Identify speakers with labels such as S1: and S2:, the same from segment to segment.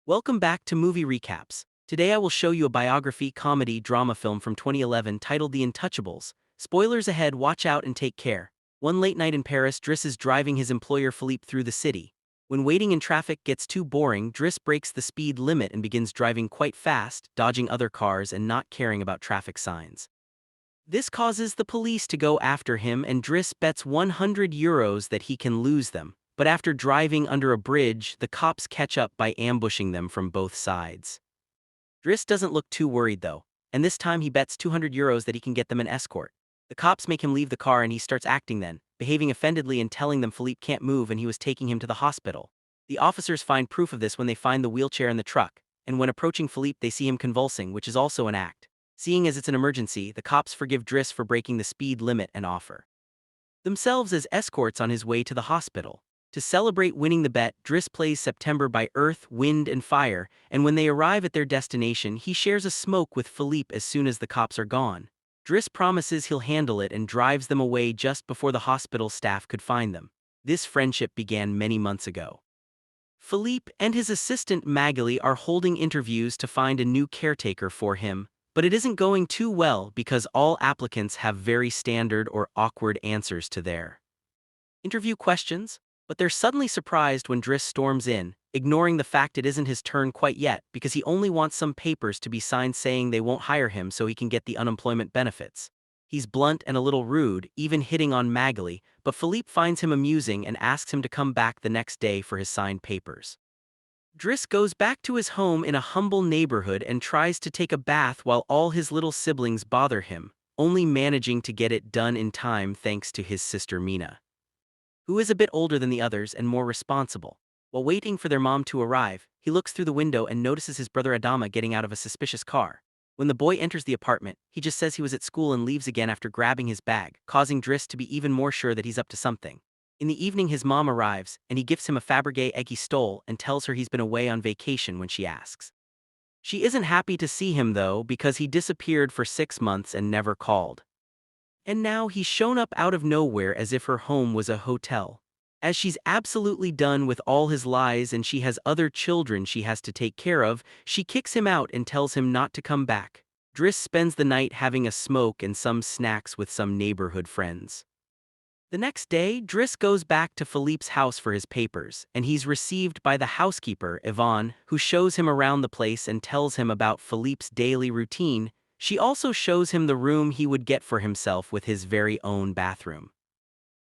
S1: Welcome back to Movie Recaps. Today I will show you a biography comedy drama film from 2011 titled The Intouchables. Spoilers ahead, watch out and take care. One late night in Paris, Driss is driving his employer Philippe through the city. When waiting in traffic gets too boring, Driss breaks the speed limit and begins driving quite fast, dodging other cars and not caring about traffic signs. This causes the police to go after him, and Driss bets €100 that he can lose them. But after driving under a bridge, the cops catch up by ambushing them from both sides. Driss doesn't look too worried though, and this time he bets €200 that he can get them an escort. The cops make him leave the car and he starts acting then, behaving offendedly and telling them Philippe can't move and he was taking him to the hospital. The officers find proof of this when they find the wheelchair in the truck, and when approaching Philippe they see him convulsing, which is also an act. Seeing as it's an emergency, the cops forgive Driss for breaking the speed limit and offer themselves as escorts on his way to the hospital. To celebrate winning the bet, Driss plays September by Earth, Wind and Fire, and when they arrive at their destination he shares a smoke with Philippe as soon as the cops are gone. Driss promises he'll handle it and drives them away just before the hospital staff could find them. This friendship began many months ago. Philippe and his assistant Magali are holding interviews to find a new caretaker for him, but it isn't going too well because all applicants have very standard or awkward answers to their interview questions. But they're suddenly surprised when Driss storms in, ignoring the fact it isn't his turn quite yet because he only wants some papers to be signed saying they won't hire him so he can get the unemployment benefits. He's blunt and a little rude, even hitting on Magali, but Philippe finds him amusing and asks him to come back the next day for his signed papers. Driss goes back to his home in a humble neighborhood and tries to take a bath while all his little siblings bother him, only managing to get it done in time thanks to his sister Mina, who is a bit older than the others and more responsible. While waiting for their mom to arrive, he looks through the window and notices his brother Adama getting out of a suspicious car. When the boy enters the apartment, he just says he was at school and leaves again after grabbing his bag, causing Driss to be even more sure that he's up to something. In the evening his mom arrives, and he gifts him a Fabergé egg he stole and tells her he's been away on vacation when she asks. She isn't happy to see him though because he disappeared for 6 months and never called. And now he's shown up out of nowhere as if her home was a hotel. As she's absolutely done with all his lies and she has other children she has to take care of, she kicks him out and tells him not to come back. Driss spends the night having a smoke and some snacks with some neighborhood friends. The next day, Driss goes back to Philippe's house for his papers, and he's received by the housekeeper, Yvonne, who shows him around the place and tells him about Philippe's daily routine. She also shows him the room he would get for himself with his very own bathroom.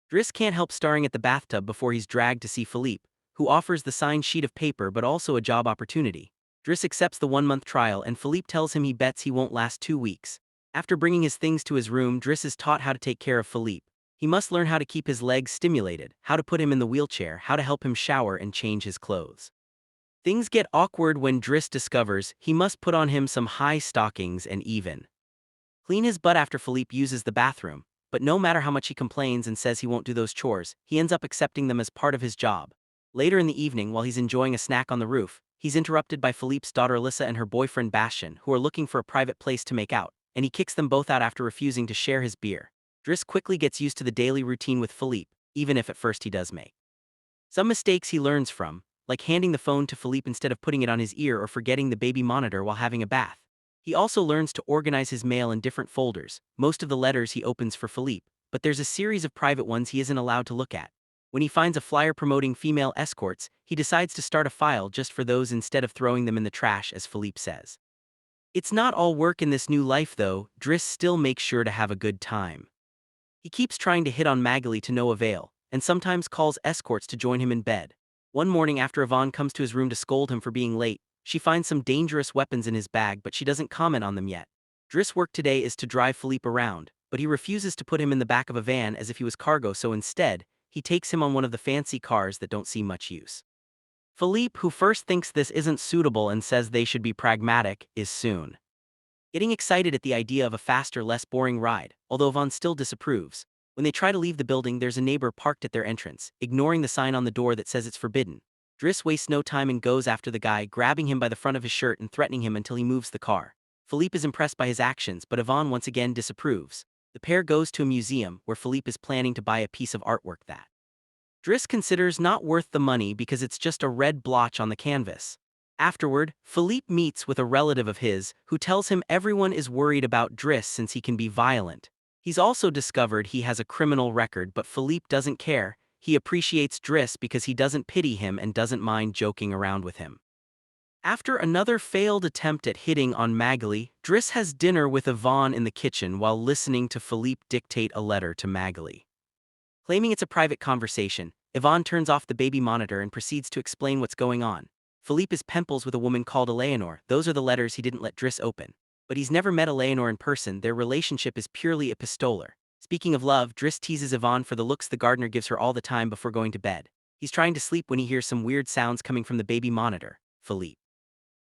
S1: Driss can't help staring at the bathtub before he's dragged to see Philippe, who offers the signed sheet of paper but also a job opportunity. Driss accepts the 1-month trial and Philippe tells him he bets he won't last 2 weeks. After bringing his things to his room, Driss is taught how to take care of Philippe. He must learn how to keep his legs stimulated, how to put him in the wheelchair, how to help him shower and change his clothes. Things get awkward when Driss discovers he must put on him some high stockings and even clean his butt after Philippe uses the bathroom, but no matter how much he complains and says he won't do those chores, he ends up accepting them as part of his job. Later in the evening, while he's enjoying a snack on the roof, he's interrupted by Philippe's daughter Alyssa and her boyfriend Bastien, who are looking for a private place to make out, and he kicks them both out after refusing to share his beer. Driss quickly gets used to the daily routine with Philippe, even if at first he does make some mistakes he learns from, like handing the phone to Philippe instead of putting it on his ear or forgetting the baby monitor while having a bath. He also learns to organize his mail in different folders, most of the letters he opens for Philippe, but there's a series of private ones he isn't allowed to look at. When he finds a flyer promoting female escorts, he decides to start a file just for those instead of throwing them in the trash as Philippe says. It's not all work in this new life though. Driss still makes sure to have a good time. He keeps trying to hit on Magali to no avail, and sometimes calls escorts to join him in bed. One morning after Yvonne comes to his room to scold him for being late, she finds some dangerous weapons in his bag but she doesn't comment on them yet. Driss' work today is to drive Philippe around, but he refuses to put him in the back of a van as if he was cargo, so instead, he takes him on one of the fancy cars that don't see much use. Philippe, who first thinks this isn't suitable and says they should be pragmatic, is soon getting excited at the idea of a faster, less boring ride, although Yvonne still disapproves. When they try to leave the building, there's a neighbor parked at their entrance, ignoring the sign on the door that says it's forbidden. Driss wastes no time and goes after the guy, grabbing him by the front of his shirt and threatening him until he moves the car. Philippe is impressed by his actions, but Yvonne once again disapproves. The pair goes to a museum where Philippe is planning to buy a piece of artwork that Driss considers not worth the money because it's just a red blotch on the canvas. Afterward, Philippe meets with a relative of his, who tells him everyone is worried about Driss since he can be violent. He's also discovered he has a criminal record, but Philippe doesn't care. He appreciates Driss because he doesn't pity him and doesn't mind joking around with him. After another failed attempt at hitting on Magali, Driss has dinner with Yvonne in the kitchen while listening to Philippe dictate a letter to Magali. Claiming it's a private conversation, Yvonne turns off the baby monitor and proceeds to explain what's going on. Philippe is pen pals with a woman called Eleanor. Those are the letters he didn't let Driss open. But he's never met Eleanor in person. Their relationship is purely epistolar. Speaking of love, Driss teases Yvonne for the looks the gardener gives her all the time before going to bed. He's trying to sleep when he hears some weird sounds coming from the baby monitor. Philippe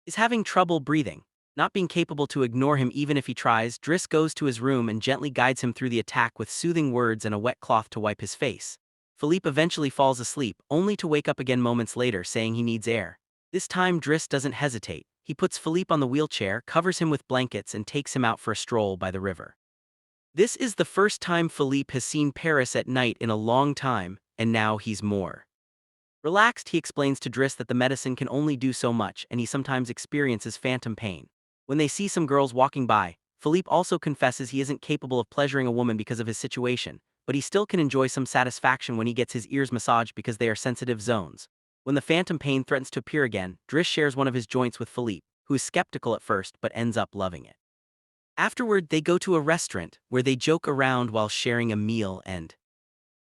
S1: is having trouble breathing. Not being capable to ignore him even if he tries, Driss goes to his room and gently guides him through the attack with soothing words and a wet cloth to wipe his face. Philippe eventually falls asleep, only to wake up again moments later saying he needs air. This time Driss doesn't hesitate. He puts Philippe on the wheelchair, covers him with blankets and takes him out for a stroll by the river. This is the first time Philippe has seen Paris at night in a long time, and now he's more relaxed. He explains to Driss that the medicine can only do so much and he sometimes experiences phantom pain. When they see some girls walking by, Philippe also confesses he isn't capable of pleasuring a woman because of his situation, but he still can enjoy some satisfaction when he gets his ears massaged because they are sensitive zones. When the phantom pain threatens to appear again, Driss shares one of his joints with Philippe, who is skeptical at first but ends up loving it. Afterward, they go to a restaurant, where they joke around while sharing a meal and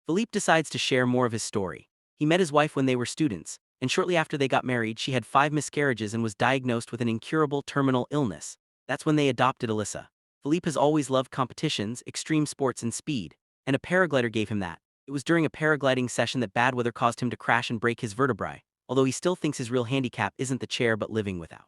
S1: Philippe decides to share more of his story. He met his wife when they were students, and shortly after they got married she had 5 miscarriages and was diagnosed with an incurable terminal illness. That's when they adopted Alyssa. Philippe has always loved competitions, extreme sports and speed, and a paraglider gave him that. It was during a paragliding session that bad weather caused him to crash and break his vertebrae, although he still thinks his real handicap isn't the chair but living without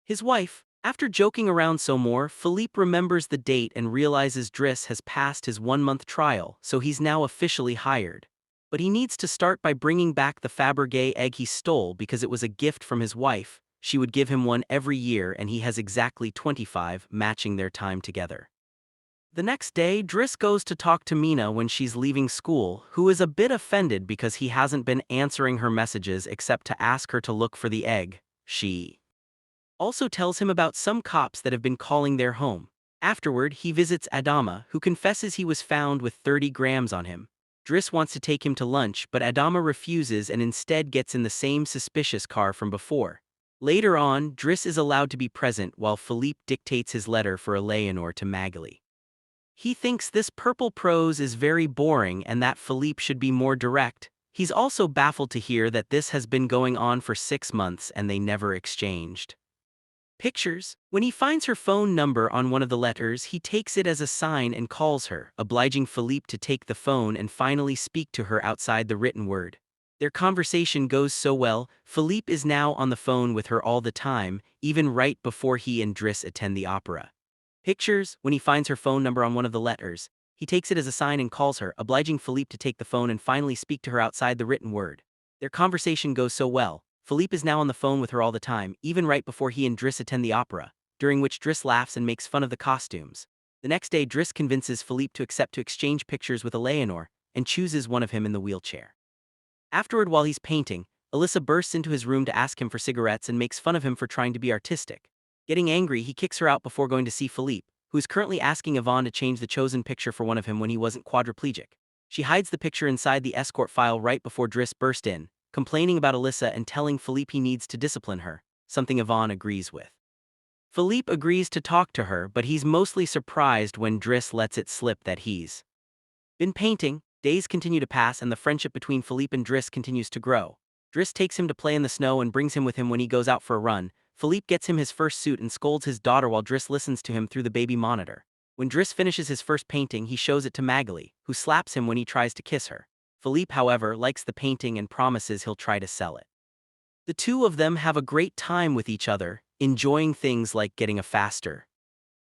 S1: his wife. After joking around some more, Philippe remembers the date and realizes Driss has passed his 1-month trial, so he's now officially hired. But he needs to start by bringing back the Fabergé egg he stole because it was a gift from his wife. She would give him one every year and he has exactly 25, matching their time together. The next day, Driss goes to talk to Mina when she's leaving school, who is a bit offended because he hasn't been answering her messages except to ask her to look for the egg. She also tells him about some cops that have been calling their home. Afterward, he visits Adama, who confesses he was found with 30 grams on him. Driss wants to take him to lunch, but Adama refuses and instead gets in the same suspicious car from before. Later on, Driss is allowed to be present while Philippe dictates his letter for Eleanor to Magali. He thinks this purple prose is very boring and that Philippe should be more direct. He's also baffled to hear that this has been going on for 6 months and they never exchanged pictures. When he finds her phone number on one of the letters, he takes it as a sign and calls her, obliging Philippe to take the phone and finally speak to her outside the written word. Their conversation goes so well, Philippe is now on the phone with her all the time, even right before he and Driss attend the opera. Pictures. When he finds her phone number on one of the letters, he takes it as a sign and calls her, obliging Philippe to take the phone and finally speak to her outside the written word. Their conversation goes so well, Philippe is now on the phone with her all the time, even right before he and Driss attend the opera, during which Driss laughs and makes fun of the costumes. The next day, Driss convinces Philippe to accept to exchange pictures with Eleanor, and chooses one of him in the wheelchair. Afterward, while he's painting, Alyssa bursts into his room to ask him for cigarettes and makes fun of him for trying to be artistic. Getting angry, he kicks her out before going to see Philippe, who is currently asking Yvonne to change the chosen picture for one of him when he wasn't quadriplegic. She hides the picture inside the escort file right before Driss burst in, complaining about Alyssa and telling Philippe he needs to discipline her, something Yvonne agrees with. Philippe agrees to talk to her, but he's mostly surprised when Driss lets it slip that he's been painting. Days continue to pass and the friendship between Philippe and Driss continues to grow. Driss takes him to play in the snow and brings him with him when he goes out for a run. Philippe gets him his first suit and scolds his daughter while Driss listens to him through the baby monitor. When Driss finishes his first painting, he shows it to Magali, who slaps him when he tries to kiss her. Philippe, however, likes the painting and promises he'll try to sell it. The two of them have a great time with each other, enjoying things like getting a faster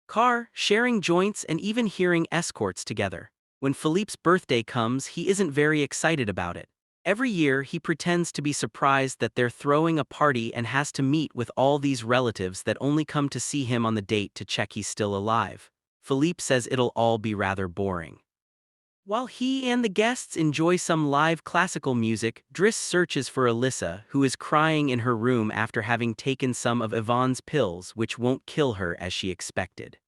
S1: car, sharing joints, and even hearing escorts together. When Philippe's birthday comes, he isn't very excited about it. Every year, he pretends to be surprised that they're throwing a party and has to meet with all these relatives that only come to see him on the date to check he's still alive. Philippe says it'll all be rather boring. While he and the guests enjoy some live classical music, Driss searches for Alyssa, who is crying in her room after having taken some of Yvonne's pills, which won't kill her as she expected.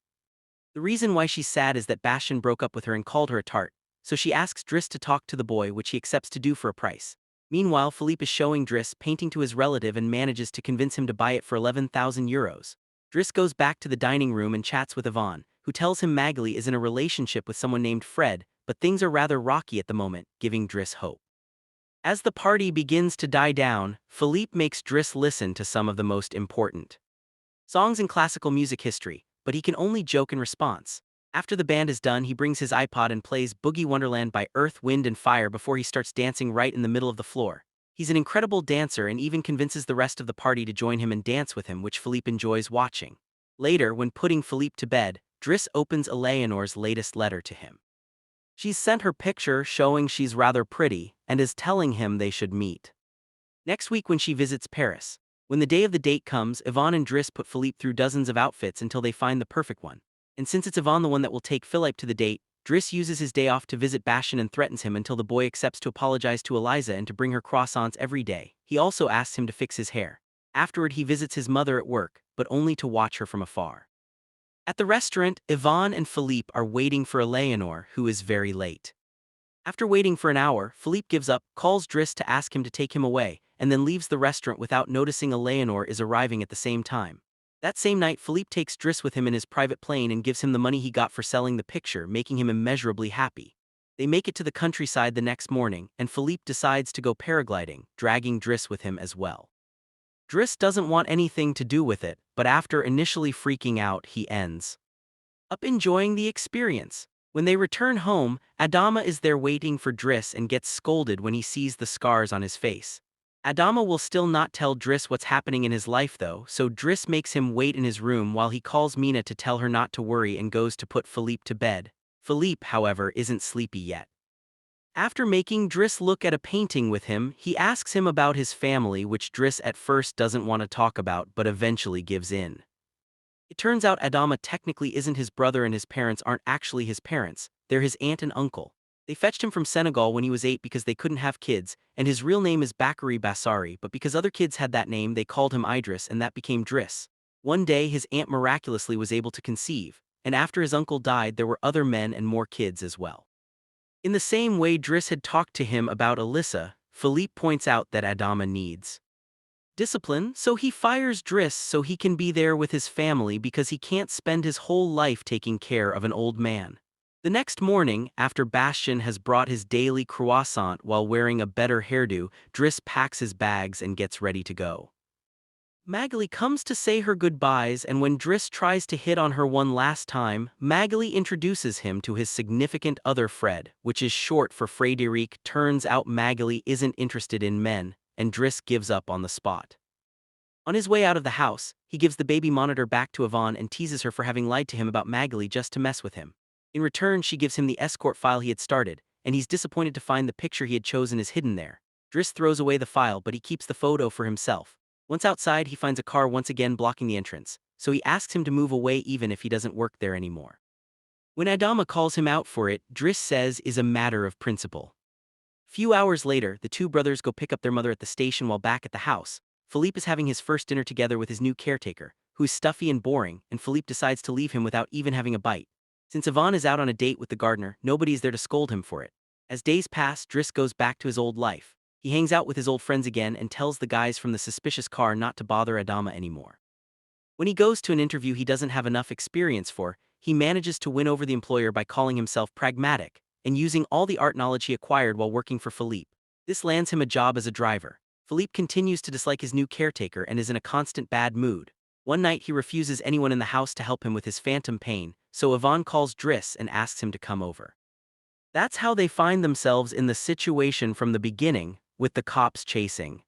S1: The reason why she's sad is that Bastian broke up with her and called her a tart, so she asks Driss to talk to the boy, which he accepts to do for a price. Meanwhile, Philippe is showing Driss painting to his relative and manages to convince him to buy it for 11,000 euros. Driss goes back to the dining room and chats with Yvonne, who tells him Magali is in a relationship with someone named Fred, but things are rather rocky at the moment, giving Driss hope. As the party begins to die down, Philippe makes Driss listen to some of the most important songs in classical music history, but he can only joke in response. After the band is done, he brings his iPod and plays Boogie Wonderland by Earth, Wind and Fire before he starts dancing right in the middle of the floor. He's an incredible dancer and even convinces the rest of the party to join him and dance with him, which Philippe enjoys watching. Later, when putting Philippe to bed, Driss opens Eleanor's latest letter to him. She's sent her picture showing she's rather pretty and is telling him they should meet next week when she visits Paris. When the day of the date comes, Yvonne and Driss put Philippe through dozens of outfits until they find the perfect one. And since it's Yvonne the one that will take Philippe to the date, Driss uses his day off to visit Bastian and threatens him until the boy accepts to apologize to Eliza and to bring her croissants every day. He also asks him to fix his hair. Afterward, he visits his mother at work, but only to watch her from afar. At the restaurant, Yvonne and Philippe are waiting for Eleanor, who is very late. After waiting for an hour, Philippe gives up, calls Driss to ask him to take him away, and then leaves the restaurant without noticing Eleanor is arriving at the same time. That same night, Philippe takes Driss with him in his private plane and gives him the money he got for selling the picture, making him immeasurably happy. They make it to the countryside the next morning, and Philippe decides to go paragliding, dragging Driss with him as well. Driss doesn't want anything to do with it, but after initially freaking out, he ends up enjoying the experience. When they return home, Adama is there waiting for Driss and gets scolded when he sees the scars on his face. Adama will still not tell Driss what's happening in his life though, so Driss makes him wait in his room while he calls Mina to tell her not to worry and goes to put Philippe to bed. Philippe, however, isn't sleepy yet. After making Driss look at a painting with him, he asks him about his family, which Driss at first doesn't want to talk about but eventually gives in. It turns out Adama technically isn't his brother and his parents aren't actually his parents, they're his aunt and uncle. They fetched him from Senegal when he was 8 because they couldn't have kids, and his real name is Bakary Bassari, but because other kids had that name they called him Idris and that became Driss. One day his aunt miraculously was able to conceive, and after his uncle died there were other men and more kids as well. In the same way Driss had talked to him about Alyssa, Philippe points out that Adama needs discipline, so he fires Driss so he can be there with his family because he can't spend his whole life taking care of an old man. The next morning, after Bastian has brought his daily croissant while wearing a better hairdo, Driss packs his bags and gets ready to go. Magali comes to say her goodbyes, and when Driss tries to hit on her one last time, Magali introduces him to his significant other Fred, which is short for Frédéric. Turns out Magali isn't interested in men, and Driss gives up on the spot. On his way out of the house, he gives the baby monitor back to Yvonne and teases her for having lied to him about Magali just to mess with him. In return, she gives him the escort file he had started, and he's disappointed to find the picture he had chosen is hidden there. Driss throws away the file, but he keeps the photo for himself. Once outside, he finds a car once again blocking the entrance, so he asks him to move away even if he doesn't work there anymore. When Adama calls him out for it, Driss says is a matter of principle. Few hours later, the two brothers go pick up their mother at the station. While back at the house, Philippe is having his first dinner together with his new caretaker, who is stuffy and boring, and Philippe decides to leave him without even having a bite. Since Yvonne is out on a date with the gardener, nobody is there to scold him for it. As days pass, Driss goes back to his old life. He hangs out with his old friends again and tells the guys from the suspicious car not to bother Adama anymore. When he goes to an interview he doesn't have enough experience for, he manages to win over the employer by calling himself pragmatic and using all the art knowledge he acquired while working for Philippe. This lands him a job as a driver. Philippe continues to dislike his new caretaker and is in a constant bad mood. One night he refuses anyone in the house to help him with his phantom pain, so Yvonne calls Driss and asks him to come over. That's how they find themselves in the situation from the beginning, with the cops chasing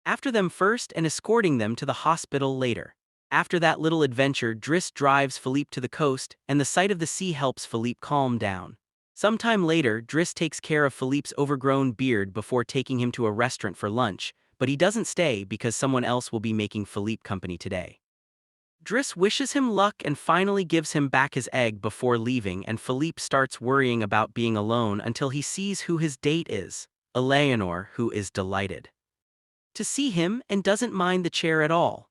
S1: after them first and escorting them to the hospital later. After that little adventure, Driss drives Philippe to the coast, and the sight of the sea helps Philippe calm down. Sometime later, Driss takes care of Philippe's overgrown beard before taking him to a restaurant for lunch, but he doesn't stay because someone else will be making Philippe company today. Driss wishes him luck and finally gives him back his egg before leaving, and Philippe starts worrying about being alone until he sees who his date is, Eleanor, who is delighted to see him and doesn't mind the chair at all.